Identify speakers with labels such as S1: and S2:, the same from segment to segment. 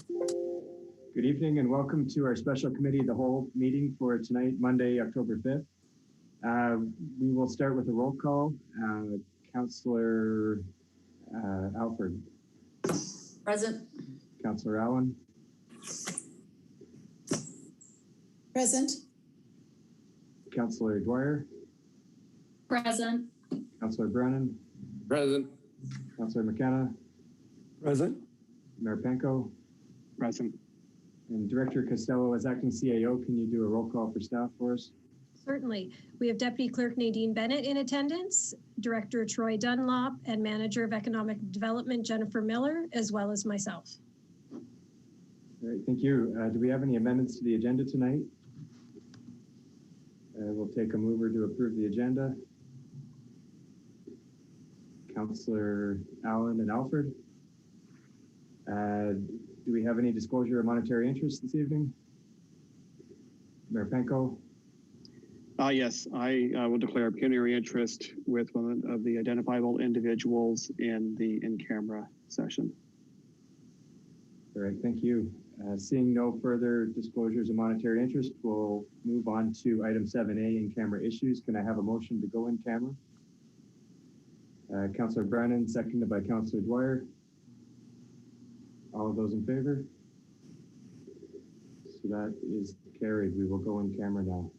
S1: Good evening and welcome to our special committee of the whole meeting for tonight, Monday, October 5th. We will start with a roll call. Councillor Alford.
S2: Present.
S1: Councillor Allen.
S3: Present.
S1: Councillor Dwyer.
S2: Present.
S1: Councillor Brennan.
S4: Present.
S1: Councillor McKenna.
S4: Present.
S1: Mayor Penko.
S4: Present.
S1: And Director Costello, as acting CAO, can you do a roll call for staff for us?
S5: Certainly. We have Deputy Clerk Nadine Bennett in attendance, Director Troy Dunlop, and Manager of Economic Development Jennifer Miller, as well as myself.
S1: All right, thank you. Do we have any amendments to the agenda tonight? We'll take a mover to approve the agenda. Councillor Allen and Alford. Do we have any disclosure of monetary interest this evening? Mayor Penko.
S4: Yes, I will declare pecuniary interest with one of the identifiable individuals in the in-camera session.
S1: All right, thank you. Seeing no further disclosures of monetary interest, we'll move on to item 7A, in-camera issues. Can I have a motion to go in camera? Councillor Brennan, seconded by Councillor Dwyer. All of those in favor? So that is carried. We will go in camera now.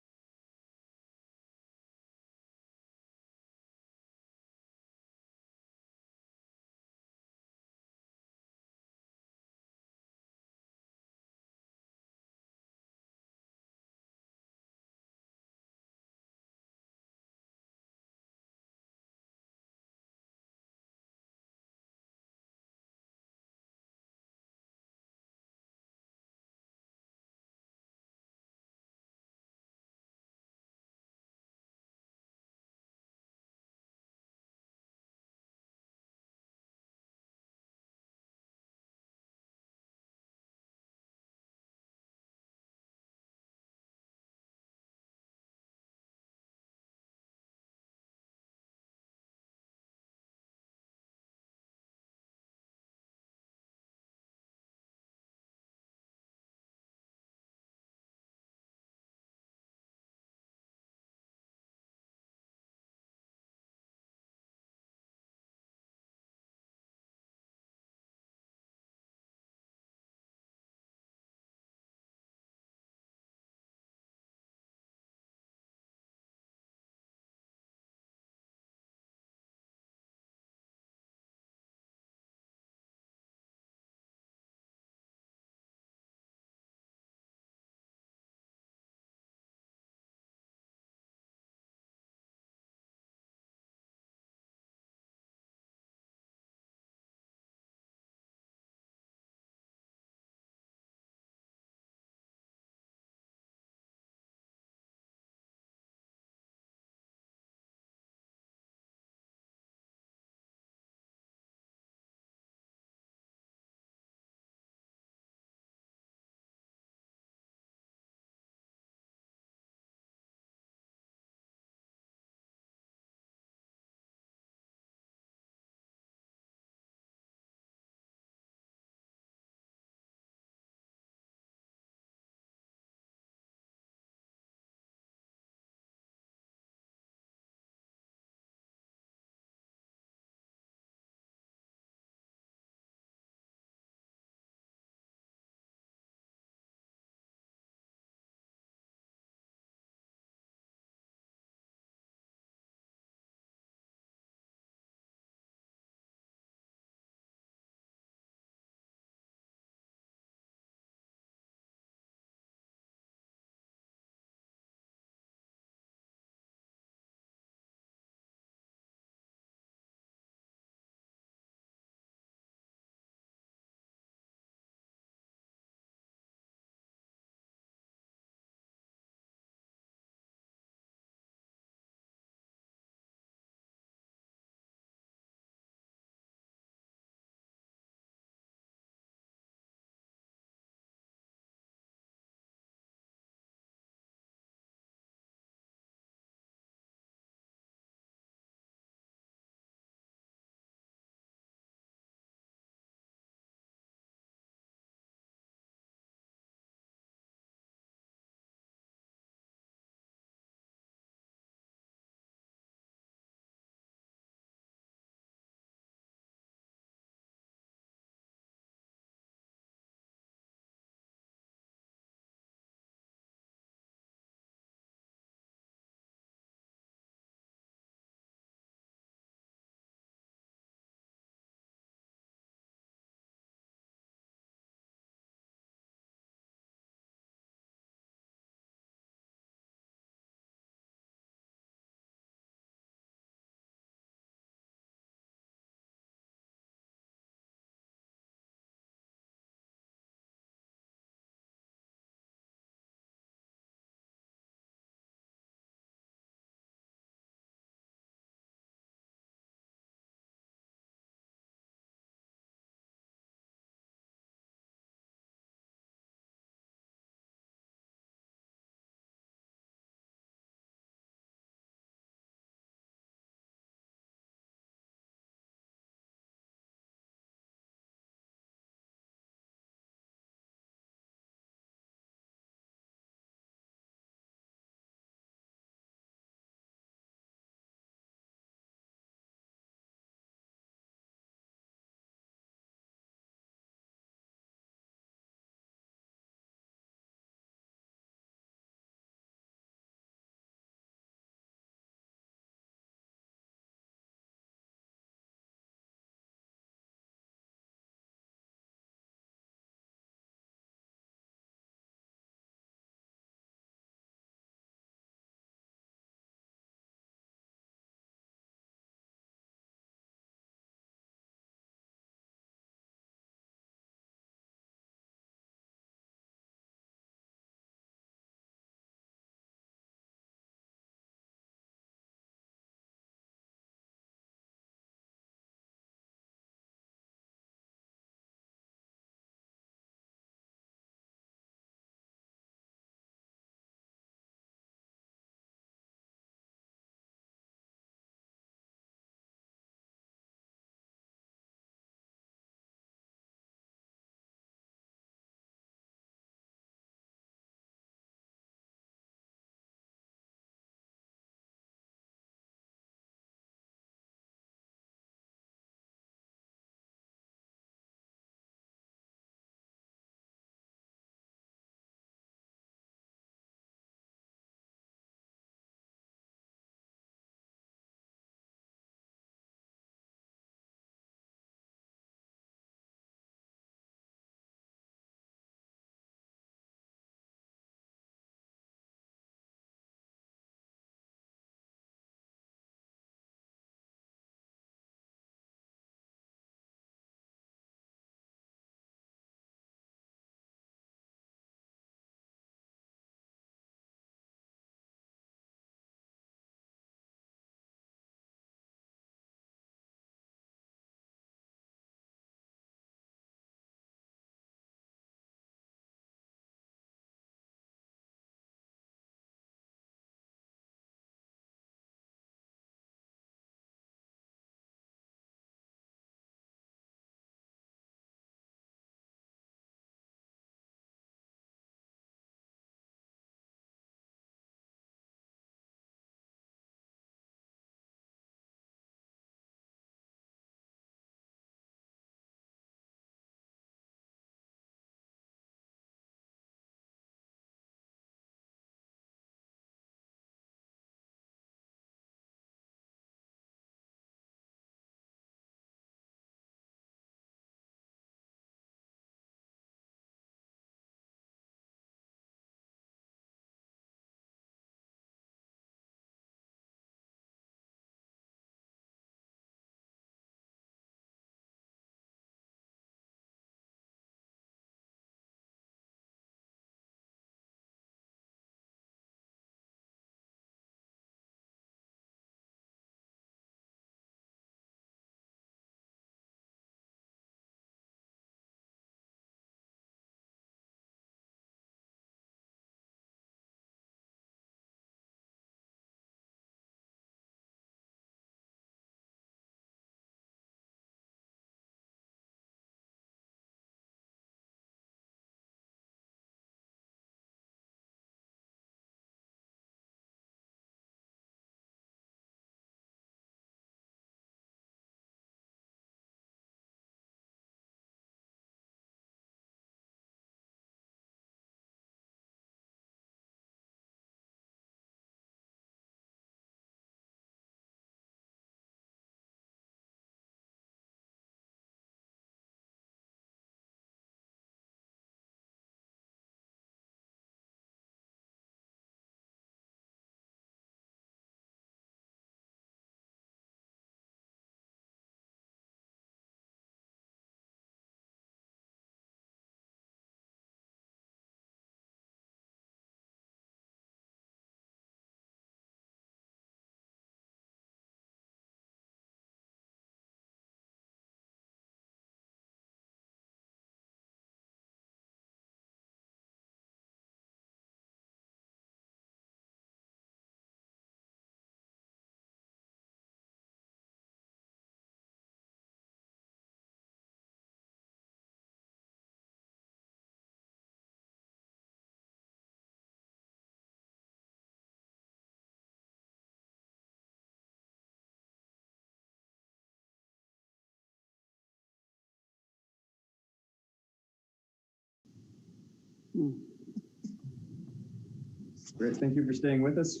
S1: Great, thank you for staying with us.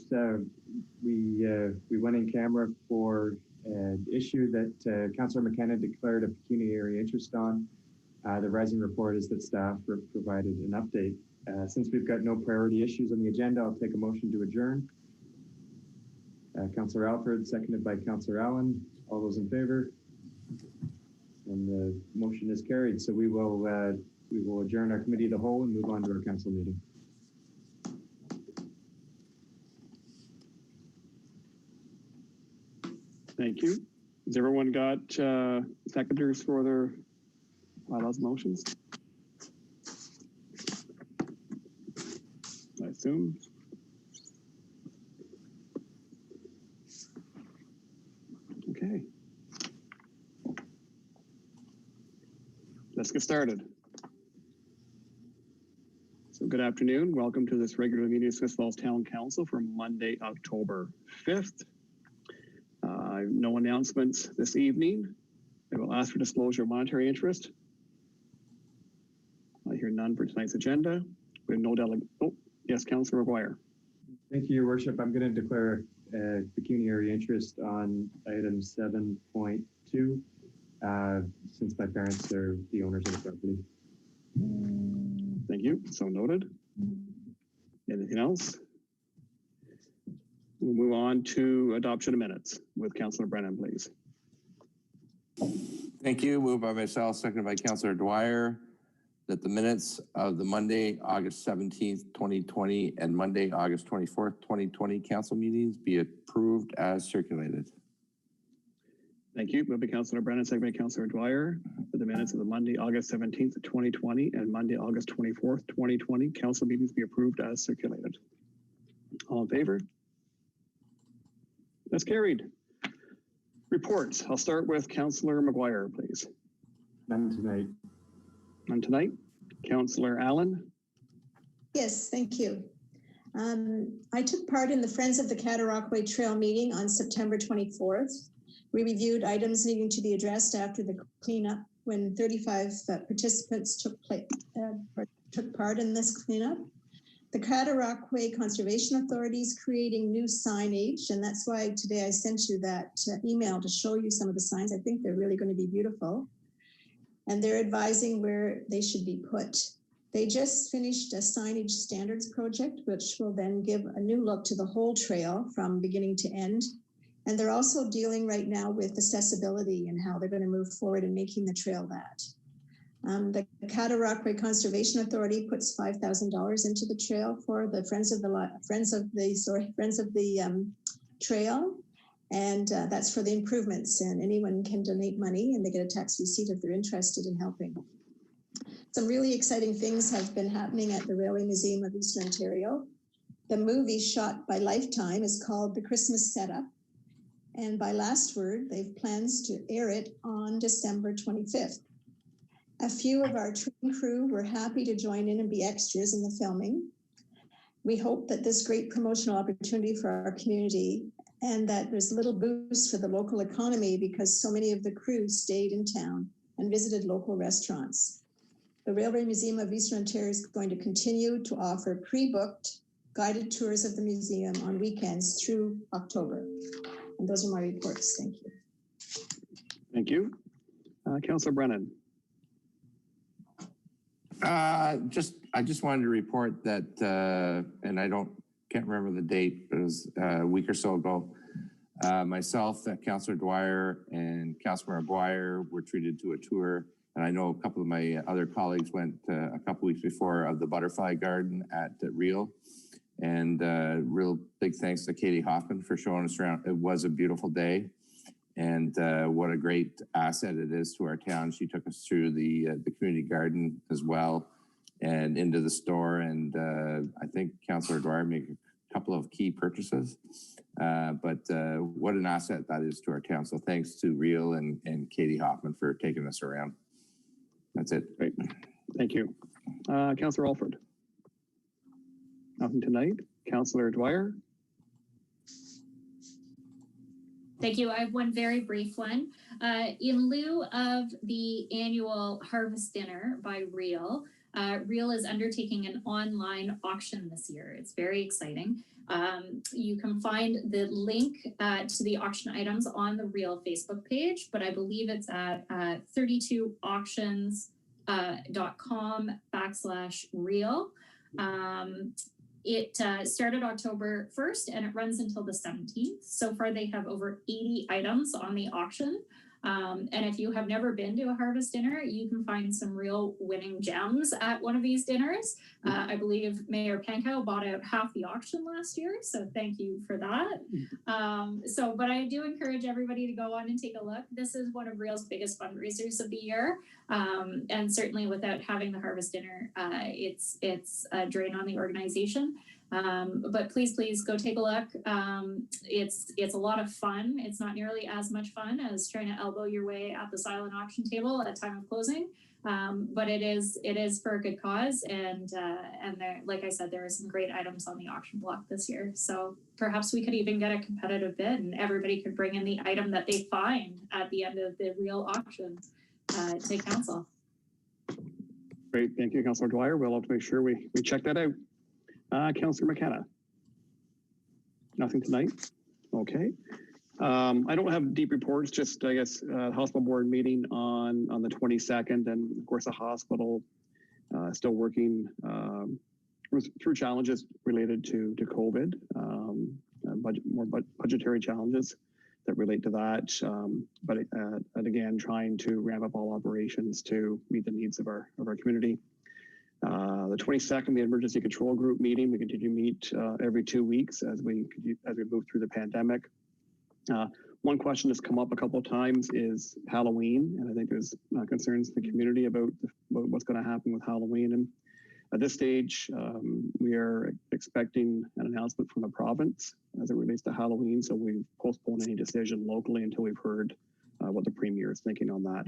S1: We went in camera for an issue that Councillor McKenna declared a pecuniary interest on. The rising report is that staff provided an update. Since we've got no priority issues on the agenda, I'll take a motion to adjourn. Councillor Alford, seconded by Councillor Allen. All those in favor? And the motion is carried. So we will adjourn our committee of the whole and move on to our council meeting.
S4: Thank you. Has everyone got seconders for their bylaws motions? I assume. Okay. Let's get started. So good afternoon. Welcome to this regular meeting of Smith Falls Town Council for Monday, October 5th. No announcements this evening. I will ask for disclosure of monetary interest. I hear none for tonight's agenda. We have no oh, yes, Councillor McGuire.
S1: Thank you, Your Worship. I'm going to declare pecuniary interest on item 7.2 since my parents are the owners of the property.
S4: Thank you. So noted. Anything else? We'll move on to adoption of minutes with Councillor Brennan, please.
S6: Thank you. Moved by myself, seconded by Councillor Dwyer, that the minutes of the Monday, August 17th, 2020 and Monday, August 24th, 2020 council meetings be approved as circulated.
S4: Thank you. Moved by Councillor Brennan, seconded by Councillor Dwyer, that the minutes of the Monday, August 17th, 2020 and Monday, August 24th, 2020 council meetings be approved as circulated. All in favor? That's carried. Reports. I'll start with Councillor McGuire, please.
S1: None tonight.
S4: None tonight. Councillor Allen.
S3: Yes, thank you. I took part in the Friends of the Cataraqui Trail meeting on September 24th. We reviewed items needing to be addressed after the cleanup when 35 participants took part in this cleanup. The Cataraqui Conservation Authority is creating new signage, and that's why today I sent you that email to show you some of the signs. I think they're really going to be beautiful. And they're advising where they should be put. They just finished a signage standards project, which will then give a new look to the whole trail from beginning to end. And they're also dealing right now with accessibility and how they're going to move forward in making the trail that. The Cataraqui Conservation Authority puts $5,000 into the trail for the Friends of the trail, and that's for the improvements. And anyone can donate money, and they get a tax receipt if they're interested in helping. Some really exciting things have been happening at the Railway Museum of Eastern Ontario. The movie shot by Lifetime is called The Christmas Setup, and by last word, they've plans to air it on December 25th. A few of our train crew were happy to join in and be extras in the filming. We hope that this great promotional opportunity for our community and that there's a little boost for the local economy because so many of the crew stayed in town and visited local restaurants. The Railway Museum of Eastern Ontario is going to continue to offer pre-booked guided tours of the museum on weekends through October. And those are my reports. Thank you.
S4: Thank you. Councillor Brennan.
S6: I just wanted to report that, and can't remember the date, but it was a week or so ago. Myself, Councillor Dwyer, and Councillor McGuire were treated to a tour, and I know a couple of my other colleagues went a couple weeks before of the Butterfly Garden at Real. And real big thanks to Katie Hoffman for showing us around. It was a beautiful day, and what a great asset it is to our town. She took us through the community garden as well, and into the store. And I think Councillor Dwyer made a couple of key purchases. But what an asset that is to our town. So thanks to Real and Katie Hoffman for taking us around. That's it.
S4: Great. Thank you. Councillor Alford. Nothing tonight. Councillor Dwyer.
S2: Thank you. I have one very brief one. In lieu of the annual harvest dinner by Real, Real is undertaking an online auction this year. It's very exciting. You can find the link to the auction items on the Real Facebook page, but I believe it's at 32auctions.com/real. It started October 1st and it runs until the 17th. So far, they have over 80 items on the auction. And if you have never been to a harvest dinner, you can find some real winning gems at one of these dinners. I believe Mayor Pankow bought out half the auction last year, so thank you for that. But I do encourage everybody to go on and take a look. This is one of Real's biggest fundraisers of the year, and certainly without having the harvest dinner, it's a drain on the organization. But please go take a look. It's a lot of fun. It's not nearly as much fun as trying to elbow your way at the silent auction table at time of closing. But it is for a good cause. And there, like I said, there are some great items on the auction block this year. So perhaps we could even get a competitive bid and everybody could bring in the item that they find at the end of the Real auction to council.
S4: Great, thank you, Councillor Dwyer. We'll have to make sure we check that out. Councillor McKenna. Nothing tonight? Okay. I don't have deep reports, just I guess hospital board meeting on the 22nd, and of course the hospital still working through challenges related to COVID, more budgetary challenges that relate to that, but again trying to ramp up all operations to meet the needs of our community. The 22nd, the emergency control group meeting. We continue to meet every 2 weeks as we move through the pandemic. One question that's come up a couple of times is Halloween, and I think there's concerns in the community about what's going to happen with Halloween. And at this stage, we are expecting an announcement from the province as it relates to Halloween. So we've postponed any decision locally until we've heard what the Premier is thinking on that.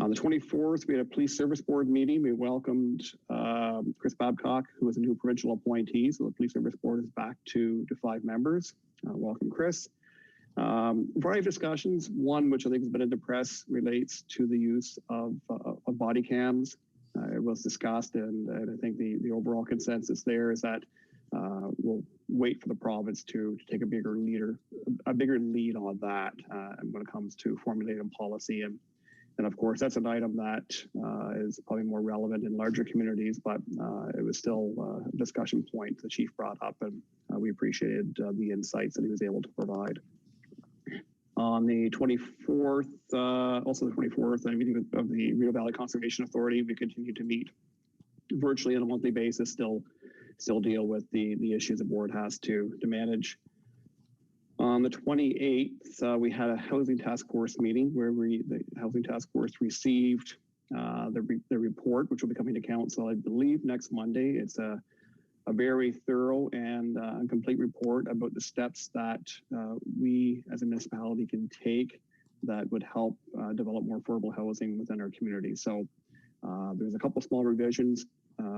S4: On the 24th, we had a police service board meeting. We welcomed Chris Babcock, who is a new provincial appointee. So the police service board is back to 5 members. Welcome, Chris. Variety of discussions. One, which I think has been in the press, relates to the use of body cams. It was discussed, and I think the overall consensus there is that we'll wait for the province to take a bigger lead on that when it comes to formulating policy. And of course, that's an item that is probably more relevant in larger communities, but it was still a discussion point the chief brought up, and we appreciated the insights that he was able to provide. On the 24th, also the 24th, I'm meeting of the Rideau Valley Conservation Authority. We continue to meet virtually on a monthly basis, still deal with the issues the board has to manage. On the 28th, we had a housing task force meeting where the housing task force received the report, which will be coming to council, I believe, next Monday. It's a very thorough and complete report about the steps that we as a municipality can take that would help develop more affordable housing within our community. So there's a couple small revisions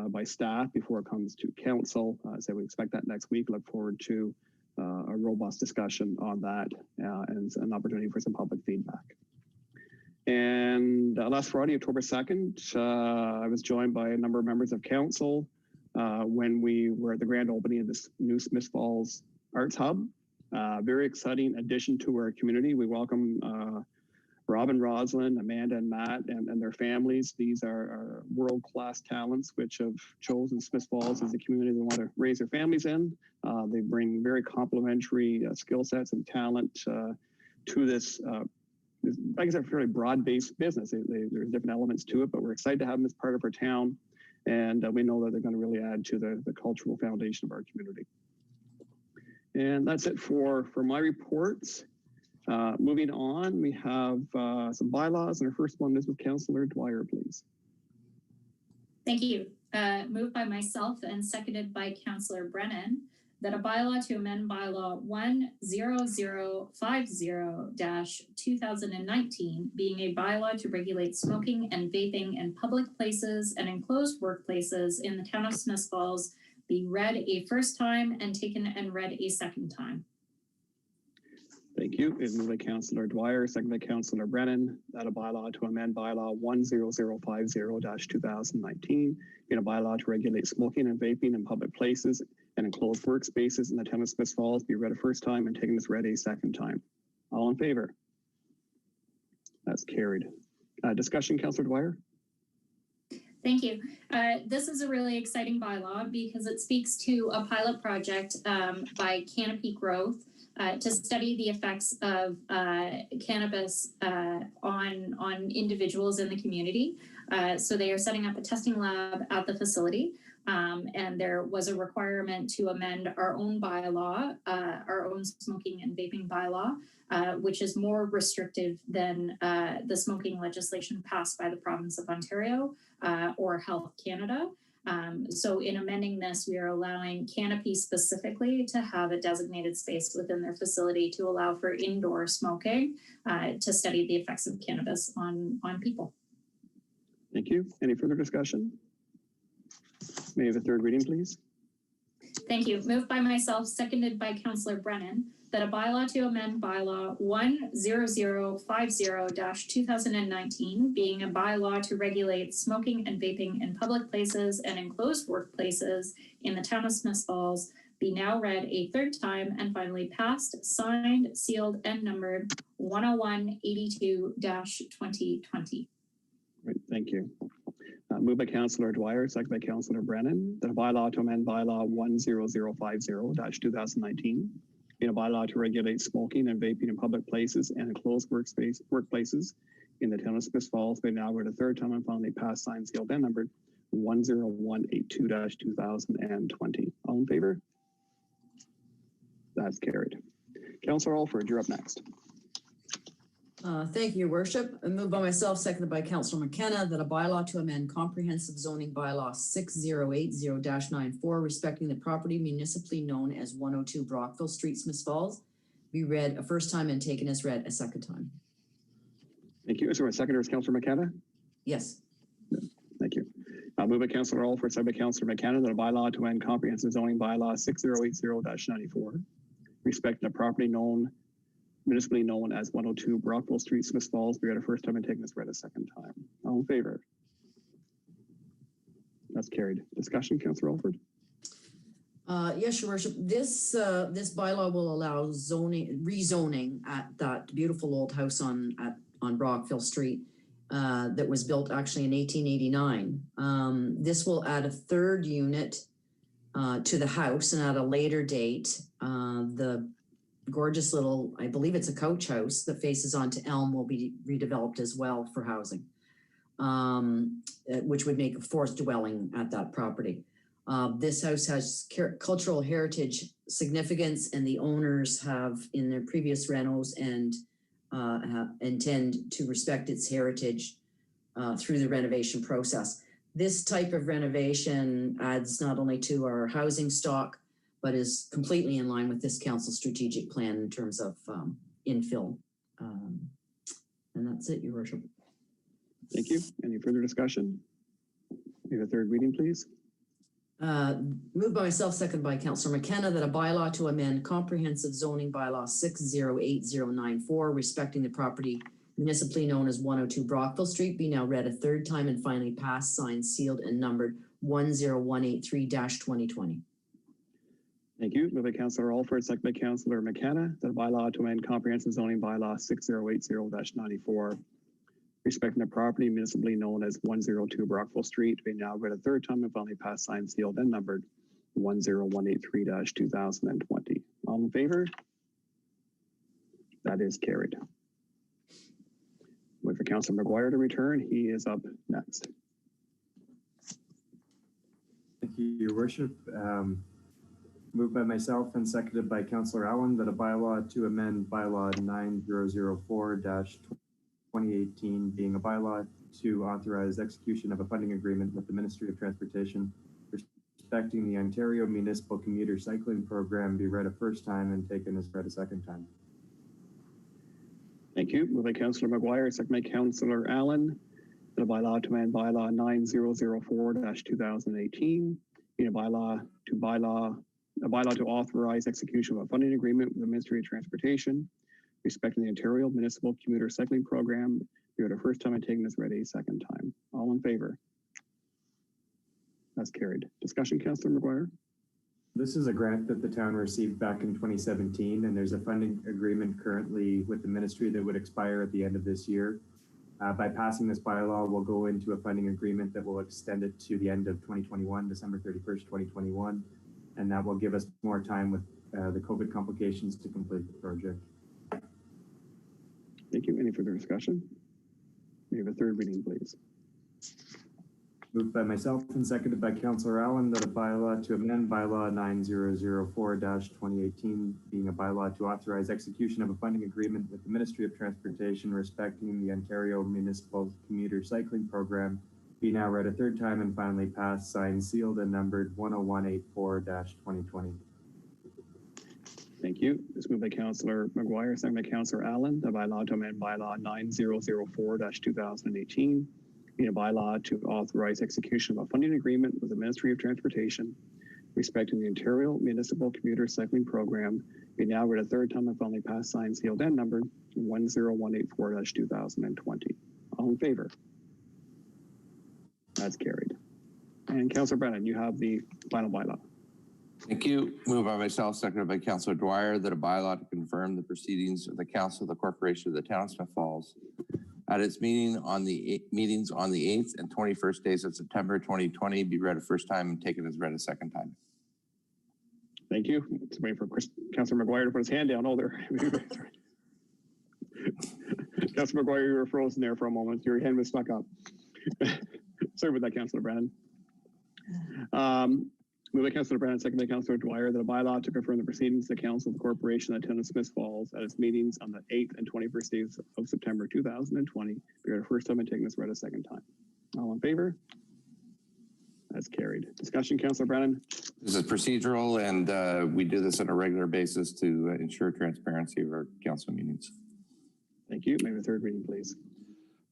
S4: by staff before it comes to council. So we expect that next week. Look forward to a robust discussion on that and an opportunity for some public feedback. And last Friday, October 2nd, I was joined by a number of members of council when we were at the grand opening of this new Smith Falls Arts Hub. Very exciting addition to our community. We welcome Robin, Rosalind, Amanda, and Matt, and their families. These are world-class talents which have chosen Smith Falls as a community they want to raise their families in. They bring very complementary skill sets and talent to this, I guess, a fairly broad-based business. There's different elements to it, but we're excited to have them as part of our town. And we know that they're going to really add to the cultural foundation of our community. And that's it for my reports. Moving on, we have some bylaws, and our first one is with Councillor Dwyer, please.
S2: Thank you. Moved by myself and seconded by Councillor Brennan that a bylaw to amend bylaw 10050-2019, being a bylaw to regulate smoking and vaping in public places and enclosed workplaces in the town of Smith Falls, be read a first time and taken and read a second time.
S4: Thank you. It's moved by Councillor Dwyer, second by Councillor Brennan, that a bylaw to amend bylaw 10050-2019, being a bylaw to regulate smoking and vaping in public places and enclosed workspaces in the town of Smiths Falls be read a first time and taken as read a second time. All in favor? That's carried. Discussion, Councillor Dwyer?
S2: Thank you. This is a really exciting bylaw because it speaks to a pilot project by Canopy Growth to study the effects of cannabis on individuals in the community. So they are setting up a testing lab at the facility. And there was a requirement to amend our own bylaw, our own smoking and vaping bylaw, which is more restrictive than the smoking legislation passed by the province of Ontario or Health Canada. So in amending this, we are allowing Canopy specifically to have a designated space within their facility to allow for indoor smoking to study the effects of cannabis on people.
S4: Thank you. Any further discussion? May I have a third reading, please?
S2: Thank you. Moved by myself, seconded by Councillor Brennan, that a bylaw to amend bylaw 10050-2019, being a bylaw to regulate smoking and vaping in public places and enclosed workplaces in the town of Smiths Falls, be now read a third time and finally passed, signed, sealed, and numbered 101-82-2020.
S4: Great, thank you. Moved by Councillor Dwyer, second by Councillor Brennan, that a bylaw to amend bylaw 10050-2019, being a bylaw to regulate smoking and vaping in public places and enclosed workplaces in the town of Smiths Falls, be now read a third time and finally passed, signed, sealed, and numbered 10182-2020. All in favor? That's carried. Councillor Alford, you're up next.
S7: Thank you, Your Worship. Moved by myself, seconded by Councillor McKenna, that a bylaw to amend comprehensive zoning bylaw 6080-94, respecting the property municipally known as 102 Brockville Street, Smiths Falls, be read a first time and taken as read a second time.
S4: Thank you. Is there a seconder? Is Councillor McKenna?
S7: Yes.
S4: Thank you. Moved by Councillor Alford, seconded by Councillor McKenna, that a bylaw to amend comprehensive zoning bylaw 6080-94, respecting the property municipally known as 102 Brockville Street, Smiths Falls, be read a first time and taken as read a second time. All in favor? That's carried. Discussion, Councillor Alford?
S7: Yes, Your Worship. This bylaw will allow rezoning at that beautiful old house on Brockville Street that was built actually in 1889. This will add a third unit to the house, and at a later date, the gorgeous little, I believe it's a coach house that faces onto Elm, will be redeveloped as well for housing, which would make a fourth dwelling at that property. This house has cultural heritage significance, and the owners have in their previous renos and intend to respect its heritage through the renovation process. This type of renovation adds not only to our housing stock, but is completely in line with this council strategic plan in terms of infill. And that's it, Your Worship.
S4: Thank you. Any further discussion? May I have a third reading, please?
S7: Moved by myself, second by Councillor McKenna, that a bylaw to amend comprehensive zoning bylaw 608094, respecting the property municipally known as 102 Brockville Street, be now read a third time and finally passed, signed, sealed, and numbered 10183-2020.
S4: Thank you. Moved by Councillor Alford, second by Councillor McKenna, that a bylaw to amend comprehensive zoning bylaw 6080-94, respecting the property municipally known as 102 Brockville Street, be now read a third time and finally passed, signed, sealed, and numbered 10183-2020. All in favor? That is carried. Wait for Councillor McGuire to return. He is up next.
S1: Thank you, Your Worship. Moved by myself and seconded by Councillor Allen, that a bylaw to amend bylaw 9004-2018, being a bylaw to authorize execution of a funding agreement with the Ministry of Transportation respecting the Ontario Municipal Commuter Cycling Program, be read a first time and taken as read a second time.
S4: Thank you. Moved by Councillor McGuire, second by Councillor Allen, that a bylaw to amend bylaw 9004-2018, being a bylaw to authorize execution of a funding agreement with the Ministry of Transportation respecting the Ontario Municipal Commuter Cycling Program. Be read a first time and taken as read a second time. All in favor? That's carried. Discussion, Councillor McGuire.
S1: This is a grant that the town received back in 2017, and there's a funding agreement currently with the ministry that would expire at the end of this year. By passing this bylaw, we'll go into a funding agreement that will extend it to the end of 2021, December 31st, 2021, and that will give us more time with the COVID complications to complete the project.
S4: Thank you. Any further discussion? We have a third reading, please.
S1: Moved by myself and seconded by Councillor Allen that a bylaw to amend bylaw 9004-2018 being a bylaw to authorize execution of a funding agreement with the Ministry of Transportation respecting the Ontario Municipal Commuter Cycling Program be now read a third time and finally passed, signed, sealed, and numbered 10184-2020.
S4: Thank you. It's moved by Councillor McGuire, seconded by Councillor Allen, the bylaw to amend bylaw 9004-2018 being a bylaw to authorize execution of a funding agreement with the Ministry of Transportation respecting the Ontario Municipal Commuter Cycling Program be now read a third time and finally passed, signed, sealed, and numbered 10184-2020. All in favor? That's carried. And Councillor Brennan, you have the final bylaw.
S6: Thank you. Moved by myself, seconded by Councillor Dwyer, that a bylaw to confirm the proceedings of the Council of the Corporation of the Town of Smith Falls at its meetings on the 8th and 21st days of September 2020 be read a first time and taken as read a second time.
S4: Thank you. Let's wait for Councillor McGuire to put his hand down. Oh, there. Councillor McGuire, you were frozen there for a moment. Your hand was stuck up. Sorry about that, Councillor Brennan. Moved by Councillor Brennan, second by Councillor Dwyer, that a bylaw to confirm the proceedings of the Council of the Corporation of the Town of Smith Falls at its meetings on the 8th and 21st days of September 2020 be read a first time and taken as read a second time. All in favor? That's carried. Discussion, Councillor Brennan.
S6: This is procedural, and we do this on a regular basis to ensure transparency of our council meetings.
S4: Thank you. Maybe a third reading, please.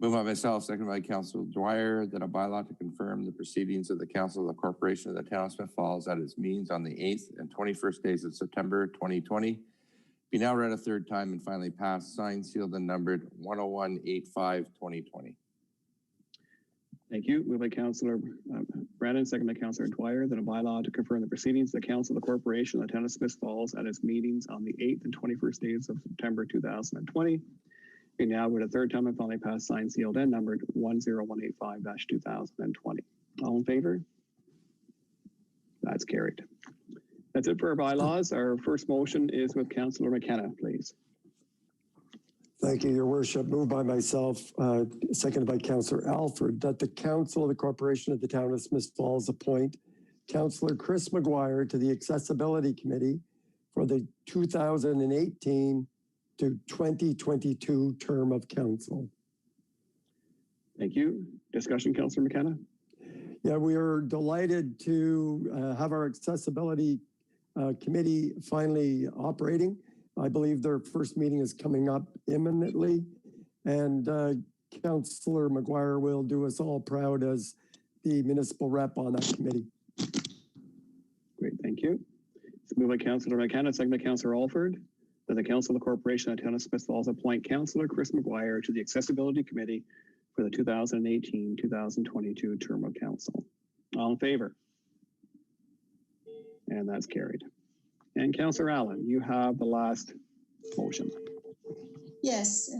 S6: Moved by myself, seconded by Councillor Dwyer, that a bylaw to confirm the proceedings of the Council of the Corporation of the Town of Smith Falls at its meetings on the 8th and 21st days of September 2020 be now read a third time and finally passed, signed, sealed, and numbered 10185-2020.
S4: Thank you. Moved by Councillor Brennan, second by Councillor Dwyer, that a bylaw to confirm the proceedings of the Council of the Corporation of the Town of Smith Falls at its meetings on the 8th and 21st days of September 2020 be now read a third time and finally passed, signed, sealed, and numbered 10185-2020. All in favor? That's carried. That's it for our bylaws. Our first motion is with Councillor McKenna, please.
S8: Thank you, Your Worship. Moved by myself, seconded by Councillor Alford, that the Council of the Corporation of the Town of Smith Falls appoint Councillor Chris McGuire to the Accessibility Committee for the 2018 to 2022 term of council.
S4: Thank you. Discussion, Councillor McKenna.
S8: Yeah, we are delighted to have our Accessibility Committee finally operating. I believe their first meeting is coming up imminently, and Councillor McGuire will do us all proud as the municipal rep on that committee.
S4: Great, thank you. It's moved by Councillor McKenna, second by Councillor Alford, that the Council of the Corporation of the Town of Smith Falls appoint Councillor Chris McGuire to the Accessibility Committee for the 2018-2022 term of council. All in favor? And that's carried. And Councillor Allen, you have the last motion.
S3: Yes,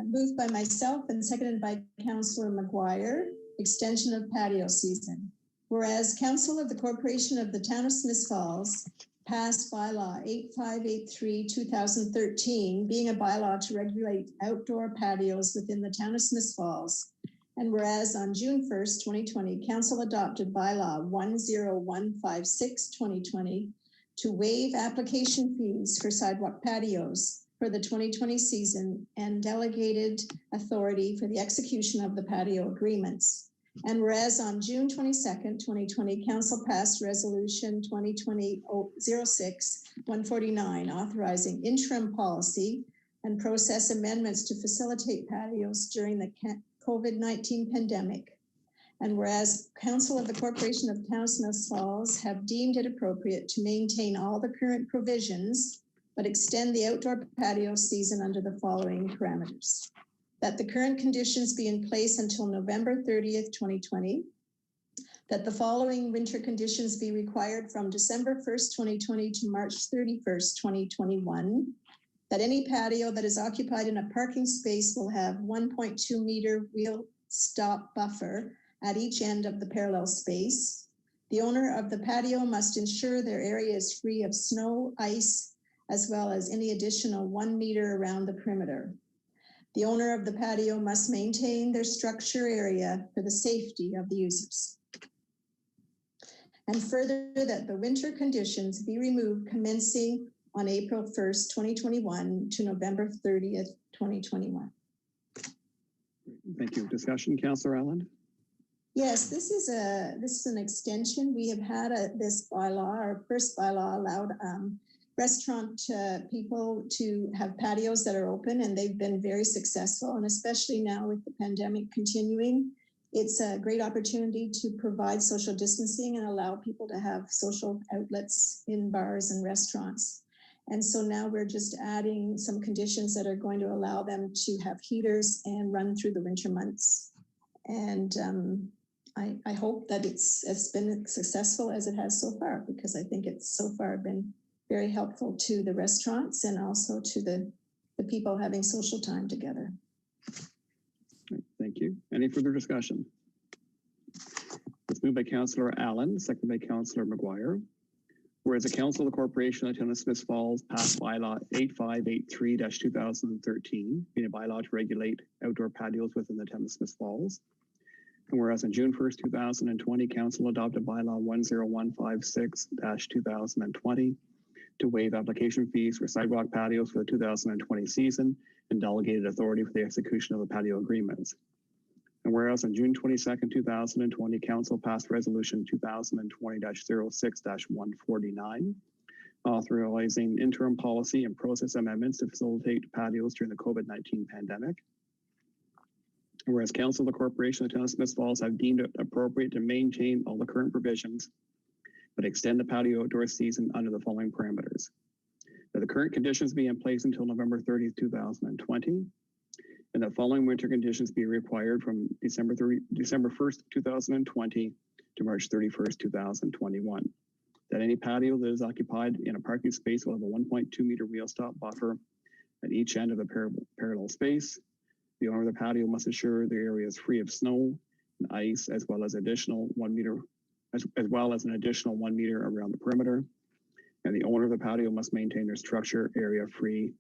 S3: moved by myself and seconded by Councillor McGuire, extension of patio season. Whereas Council of the Corporation of the Town of Smith Falls passed bylaw 8583-2013, being a bylaw to regulate outdoor patios within the Town of Smith Falls. And whereas on June 1st, 2020, Council adopted bylaw 10156-2020 to waive application fees for sidewalk patios for the 2020 season and delegated authority for the execution of the patio agreements. And whereas on June 22nd, 2020, Council passed Resolution 2020-06-149, authorizing interim policy and process amendments to facilitate patios during the COVID-19 pandemic. And whereas Council of the Corporation of Town of Smith Falls have deemed it appropriate to maintain all the current provisions but extend the outdoor patio season under the following parameters. That the current conditions be in place until November 30th, 2020. That the following winter conditions be required from December 1st, 2020 to March 31st, 2021. That any patio that is occupied in a parking space will have 1.2 meter wheel stop buffer at each end of the parallel space. The owner of the patio must ensure their area is free of snow, ice, as well as any additional 1 meter around the perimeter. The owner of the patio must maintain their structure area for the safety of the users. And further, that the winter conditions be removed commencing on April 1st, 2021 to November 30th, 2021.
S4: Thank you. Discussion, Councillor Allen?
S3: Yes, this is an extension. We have had this bylaw, our first bylaw allowed restaurant people to have patios that are open, and they've been very successful. And especially now with the pandemic continuing, it's a great opportunity to provide social distancing and allow people to have social outlets in bars and restaurants. And so now we're just adding some conditions that are going to allow them to have heaters and run through the winter months. And I hope that it's been successful as it has so far, because I think it's so far been very helpful to the restaurants and also to the people having social time together.
S4: Thank you. Any further discussion? It's moved by Councillor Allen, seconded by Councillor McGuire. Whereas the Council of the Corporation of the Town of Smiths Falls passed bylaw 8583-2013, being a bylaw to regulate outdoor patios within the Town of Smiths Falls. And whereas on June 1st, 2020, Council adopted bylaw 10156-2020 to waive application fees for sidewalk patios for the 2020 season and delegated authority for the execution of the patio agreements. And whereas on June 22nd, 2020, Council passed Resolution 2020-06-149, authorizing interim policy and process amendments to facilitate patios during the COVID-19 pandemic. And whereas Council of the Corporation of the Town of Smiths Falls have deemed it appropriate to maintain all the current provisions, but extend the patio outdoor season under the following parameters. That the current conditions be in place until November 30th, 2020, and the following winter conditions be required from December 1st, 2020 to March 31st, 2021. That any patio that is occupied in a parking space will have a 1.2 meter wheel stop buffer at each end of the parallel space. The owner of the patio must ensure the area is free of snow and ice, as well as additional 1 meter, as well as an additional 1 meter around the perimeter. And the owner of the patio must maintain their structure area free.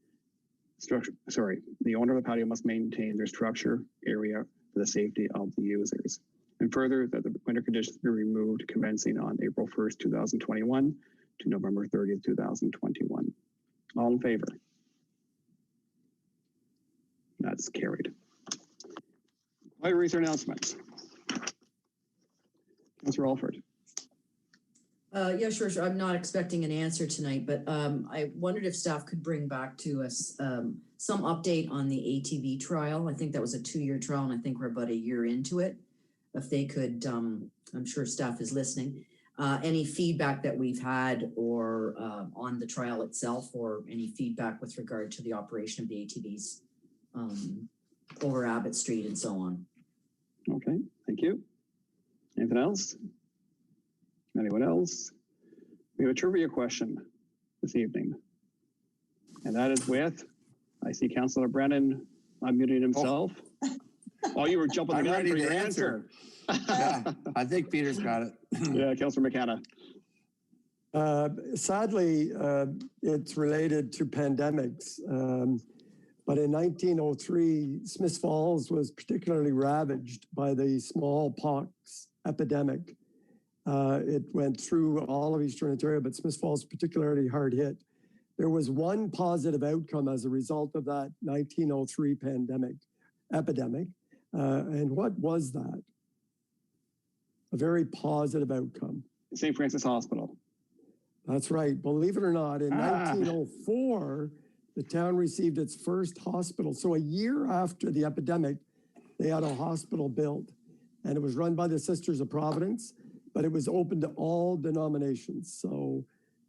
S4: The owner of the patio must maintain their structure area for the safety of the users. And further, that the winter conditions be removed commencing on April 1st, 2021 to November 30th, 2021. All in favor? That's carried. Inquiries or announcements? Councillor Alford.
S7: Yeah, sure. I'm not expecting an answer tonight, but I wondered if staff could bring back to us some update on the ATV trial. I think that was a 2-year trial, and I think we're about a year into it. If they could, I'm sure staff is listening. Any feedback that we've had or on the trial itself, or any feedback with regard to the operation of the ATVs over Abbott Street and so on.
S4: Okay, thank you. Anything else? Anyone else? We have a trivia question this evening. And that is with, I see Councillor Brennan unmuting himself. Oh, you were jumping the gun for your answer.
S6: Yeah, I think Peter's got it.
S4: Yeah, Councillor McKenna.
S8: Sadly, it's related to pandemics. But in 1903, Smiths Falls was particularly ravaged by the smallpox epidemic. It went through all of Eastern Ontario, but Smiths Falls particularly hard hit. There was one positive outcome as a result of that 1903 epidemic. And what was that? A very positive outcome.
S4: St. Francis Hospital.
S8: That's right. Believe it or not, in 1904, the town received its first hospital. So a year after the epidemic, they had a hospital built, and it was run by the Sisters of Providence, but it was open to all denominations. So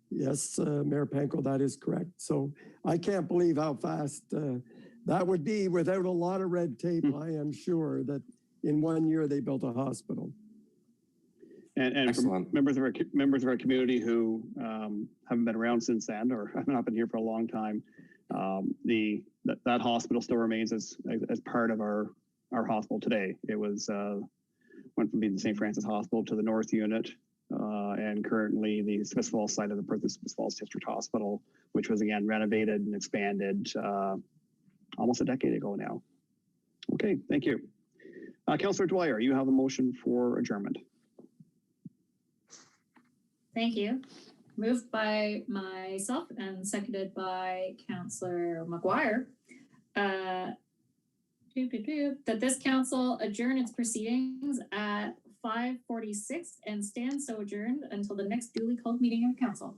S8: Yes, Mayor Panko, that is correct. So I can't believe how fast that would be without a lot of red tape. I am sure that in 1 year they built a hospital.
S4: And for
S6: Excellent.
S4: members of our community who haven't been around since then or have not been here for a long time, that hospital still remains as part of our hospital today. It was went from being the St. Francis Hospital to the North Unit, and currently the Smith Falls site of the Perth Smith Falls District Hospital, which was again renovated and expanded almost a decade ago now. Okay, thank you. Councillor Dwyer, you have a motion for adjournment.
S2: Thank you. Moved by myself and seconded by Councillor McGuire. That this council adjourn its proceedings at 5:46 and stand so adjourned until the next duly called meeting of council.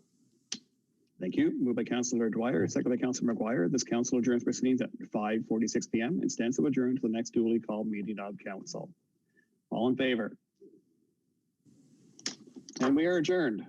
S4: Thank you. Moved by Councillor Dwyer, seconded by Councillor McGuire. This council adjourns proceedings at 5:46 p.m. and stands so adjourned to the next duly called meeting of council. All in favor? And we are adjourned.